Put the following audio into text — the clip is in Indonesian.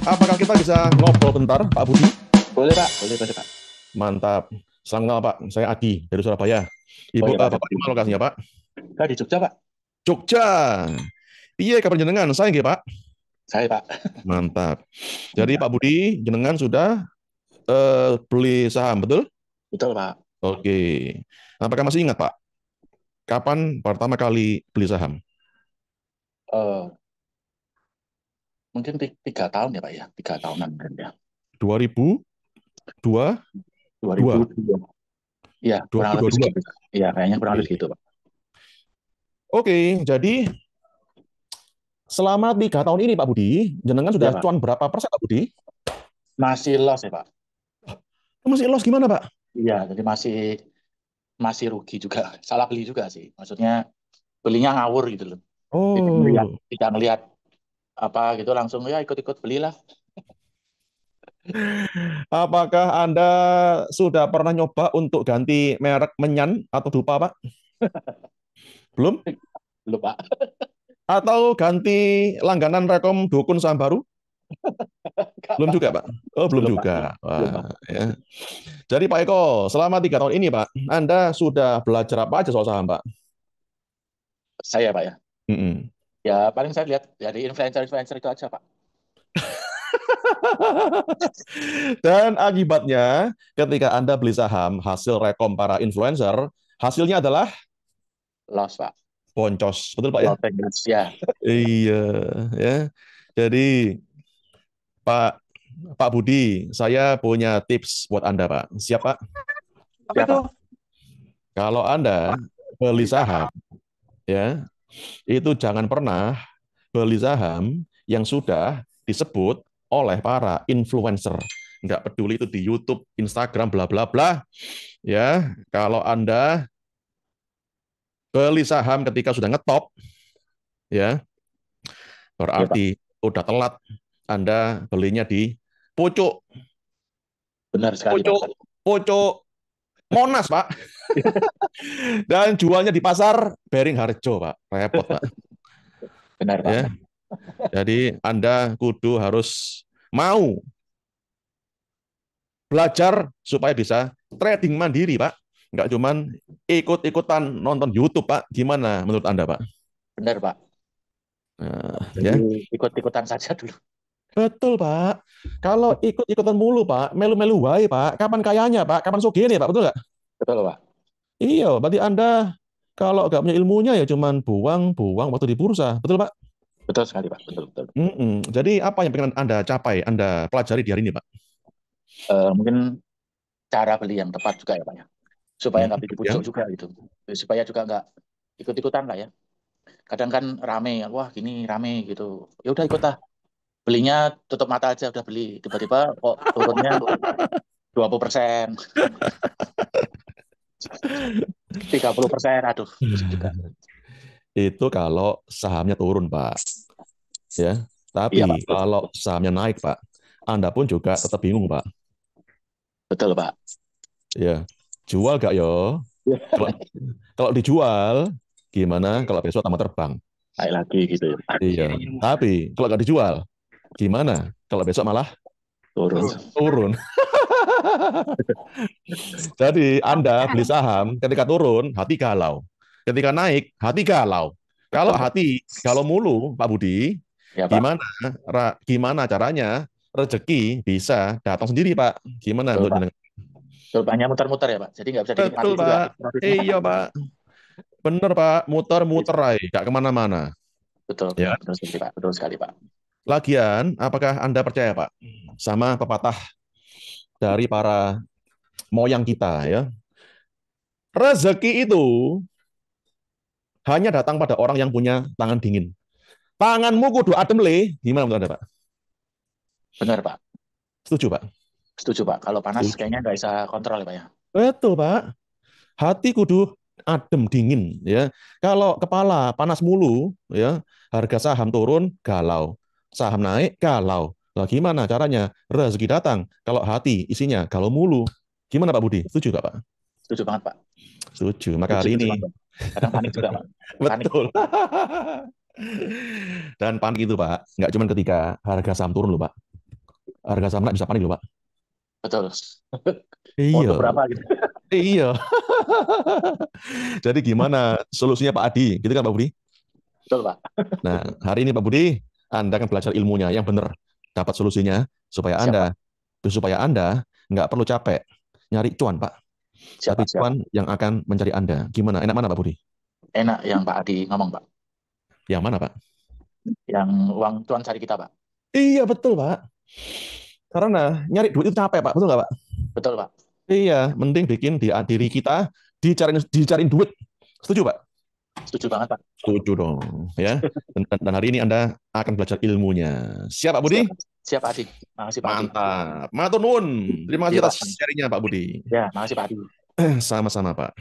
Apakah kita bisa ngobrol bentar, Pak Budi? Boleh Pak, boleh Pak. Mantap. Salam kenal, Pak. Saya Adi dari Surabaya. Oh Ibu, iya Pak, Bapak di mana lokasinya, Pak? Pak di Jogja Pak. Jogja. Iya, kabar jenengan? Saya nggih, Pak. Saya Pak. Mantap. Jadi Pak Budi, jenengan sudah beli saham, betul? Betul Pak. Oke. Apakah masih ingat, Pak? Kapan pertama kali beli saham? Eh, Mungkin 3 tahun ya Pak ya, 3 tahunan kan ya. 2022? 2002. Iya, kurang lebih 2022. segitu. Iya, kayaknya kurang lebih Oke. segitu Pak. Oke, jadi selama 3 tahun ini, Pak Budi, jenengan Iya sudah Pak. cuan berapa persen, Pak Budi? Masih loss ya Pak. Masih loss gimana, Pak? Iya, jadi masih masih rugi juga. Salah beli juga sih. Maksudnya belinya ngawur gitu loh. Oh, Tidak ngelihat apa gitu langsung ya ikut-ikut belilah. apakah Anda sudah pernah nyoba untuk ganti merek menyan atau dupa, Pak? Belum? Belum Pak. Atau ganti langganan Rekom Dukun Saham Baru? Enggak Belum Pak. juga, Pak. Oh, belum Belum Pak. juga. Belum Pak. Wah, ya. Jadi Pak Eko, selama 3 tahun ini, Pak, Anda sudah belajar apa aja soal saham, Pak? Saya Pak ya. Mm-mm. Ya paling saya lihat dari influencer-influencer itu aja Pak. Dan akibatnya, ketika Anda beli saham hasil rekom para influencer, hasilnya adalah Loss Pak. boncos. Betul, Pak ya? Loss Vegas ya. Iya, ya. Jadi Pak Pak Budi, saya punya tips buat Anda, Pak. Siap, Pak? Apa Ya itu? Pak. Kalau Anda beli saham, ya, itu jangan pernah beli saham yang sudah disebut oleh para influencer. Nggak peduli itu di YouTube, Instagram, bla bla bla. Ya, kalau Anda beli saham ketika sudah ngetop, ya, Ya Pak. berarti udah telat. Anda belinya di pucuk, Benar sekali Pak. pucuk, pucuk Monas, Pak. Dan jualnya di pasar Beringharjo, Pak. Repot, Pak. Benar Pak. Ya. Jadi Anda kudu harus mau belajar supaya bisa trading mandiri, Pak. Nggak cuman ikut-ikutan nonton YouTube, Pak. Gimana menurut Anda, Pak? Benar Pak. Nah, Jadi ya. ikut-ikutan saja dulu. Betul, Pak. Kalau ikut-ikutan mulu, Pak, melu-melu wae, Pak. Kapan kayanya, Pak? Kapan sugihnya, Pak? Betul nggak? Betul Pak. Iya, berarti Anda kalau nggak punya ilmunya ya cuman buang-buang waktu di bursa. Betul, Pak? Betul sekali Pak. Betul betul. Jadi apa yang pengen Anda capai, Anda pelajari di hari ini, Pak? Mungkin cara beli yang tepat juga ya Pak ya. Supaya Hmm, nggak beli di ya. pucuk juga gitu. Supaya juga nggak ikut-ikutan lah ya. Kadang kan rame, wah gini rame gitu. Ya udah ikut lah. Belinya tutup mata aja udah beli. Tiba-tiba kok turunnya 20%, 30%. Aduh, pusing juga. Itu kalau sahamnya turun, Pak. Ya. Iya Tapi Pak. kalau sahamnya naik, Pak, Anda pun juga tetap bingung, Pak. Betul Pak. Ya. Jual gak yo? Kalau kalau dijual, gimana kalau besok tambah terbang? Naik lagi gitu ya. Iya. Tapi kalau nggak dijual, gimana kalau besok malah Turun. turun? Jadi Anda beli saham, ketika turun, hati galau. Ketika naik, hati galau. Kalau Betul. hati galau mulu, Pak Budi, Ya Pak. gimana gimana caranya rezeki bisa datang sendiri, Pak? Gimana Betul menurut Pak. jenengan? Betul, banyak muter-muter ya Pak. Jadi nggak bisa dinikmati Betul, juga Pak. profitnya. Iya, Pak. Bener, Pak. Muter-muter aja, gak kemana-mana. Betul, Ya. betul, betul sekali Pak. Betul sekali Pak. Lagian, apakah Anda percaya, Pak, sama pepatah dari para moyang kita, ya? Rezeki itu hanya datang pada orang yang punya tangan dingin. Tanganmu kudu adem le. Gimana menurut Anda, Pak? Benar Pak. Setuju, Pak? Setuju Pak. Kalau panas Setuju. kayaknya nggak bisa kontrol ya Pak ya. Betul, Pak. Hati kudu adem dingin, ya. Kalau kepala panas mulu, ya, harga saham turun, galau. Saham naik, galau. Nah, gimana caranya? Rezeki datang. Kalau hati isinya galau mulu. Gimana, Pak Budi? Setuju nggak, Pak? Setuju banget Pak. Setuju. Maka Setuju, hari setuju ini, banget. Kadang panik juga Pak. Panik. betul. Dan panik itu, Pak, nggak cuma ketika harga saham turun loh, Pak. Harga saham naik bisa panik loh, Pak. Betul. Mau Iya, untuk berapa gitu. iya. Jadi gimana solusinya Pak Adi? Gitu kan Pak Budi? Betul, Pak. Nah, hari ini Pak Budi, Anda kan belajar ilmunya yang benar, dapat solusinya Siap, Pak. supaya Anda nggak perlu capek nyari cuan, Pak. Siap, Tapi Pak. Siap. cuan yang akan mencari Anda. Gimana? Enak mana Pak Budi? Enak yang Pak Adi ngomong, Pak. Yang mana, Pak? Yang uang tuan cari kita, Pak. Iya, betul, Pak. Karena nyari duit itu capek, Pak. Betul nggak, Pak? Betul, Pak. Iya, mending bikin di diri kita dicariin duit. Setuju, Pak? Setuju banget, Pak. Setuju dong, ya. Dan hari ini Anda akan belajar ilmunya. Siap, Pak Budi? Siap, Pak. Siap, Pak Adi. Makasih, Pak Adi. Mantap. Matur nuwun. Terima kasih Iya, atas Pak. sharingnya, Pak Budi. Ya, makasih, Pak Adi. Sama-sama, Pak.